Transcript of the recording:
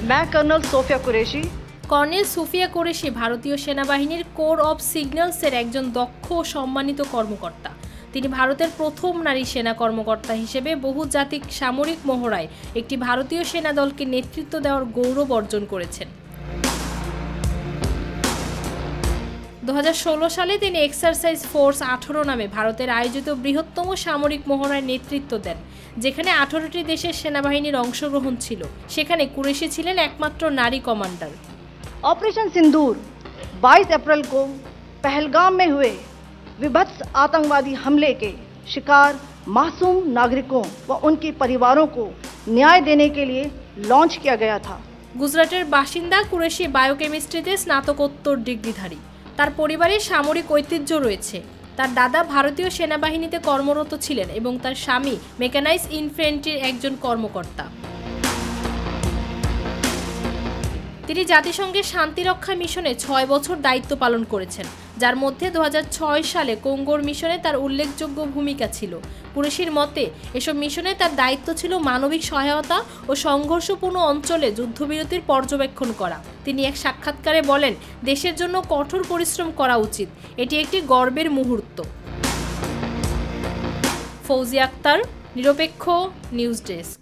मैं colonel Sofiya Qureshi. Colonel Sofiya Qureshi ভারতীয় সেনাবাহিনীর কোর অফ সিগন্যালসের একজন দক্ষ ও সম্মানিত কর্মকর্তা। তিনি ভারতের প্রথম নারী সেনা কর্মকর্তা হিসেবে বহুজাতিক সামরিক মহড়ায় একটি ভারতীয় সেনা দলকে নেতৃত্ব দেওয়ার গৌরব অর্জন করেছেন। 2016 সালে তিনি এক্সারসাইজ ফোর্স 18 নামে ভারতের আয়োজিত বৃহত্তম সামরিক মহড়ায় নেতৃত্ব দেন, যেখানে 18টি দেশের সেনাবাহিনীর অংশগ্রহণ ছিল। সেখানে কুরেশি ছিলেন একমাত্র নারী কমান্ডার। ऑपरेशन सिंदूर 22 अप्रैल को पहलगाम में हुए विभत्स आतंकवादी हमले के शिकार मासूम नागरिकों व उनके परिवारों को न्याय देने के लिए लॉन्च किया गया था। গুজরাটের বাসিন্দা কুরেশি বায়োকেমিস্ট্রিতে স্নাতকোত্তর ডিগ্রিধারী। তার পরিবারের সামরিক ঐতিহ্য রয়েছে। তার দাদা ভারতীয় সেনাবাহিনীতে কর্মরত ছিলেন এবং তার স্বামী মেকানাইজড ইনফ্যান্ট্রির একজন কর্মকর্তা। তিনি জাতিসংঘের শান্তিরক্ষা মিশনে 6 বছর দায়িত্ব পালন করেছেন, যার মধ্যে 2006 সালে কঙ্গোর মিশনে তার উল্লেখযোগ্য ভূমিকা ছিল। কুরেশির মতে এসব মিশনে তার দায়িত্ব ছিল মানবিক সহায়তা ও সংঘর্ষপূর্ণ অঞ্চলে যুদ্ধবিরতির পর্যবেক্ষণ করা। তিনি এক সাক্ষাৎকারে বলেন, দেশের জন্য কঠোর পরিশ্রম করা উচিত, এটি একটি গর্বের মুহূর্ত। ফৌজিয়া আক্তার, নিরপেক্ষ নিউজ ডেস্ক।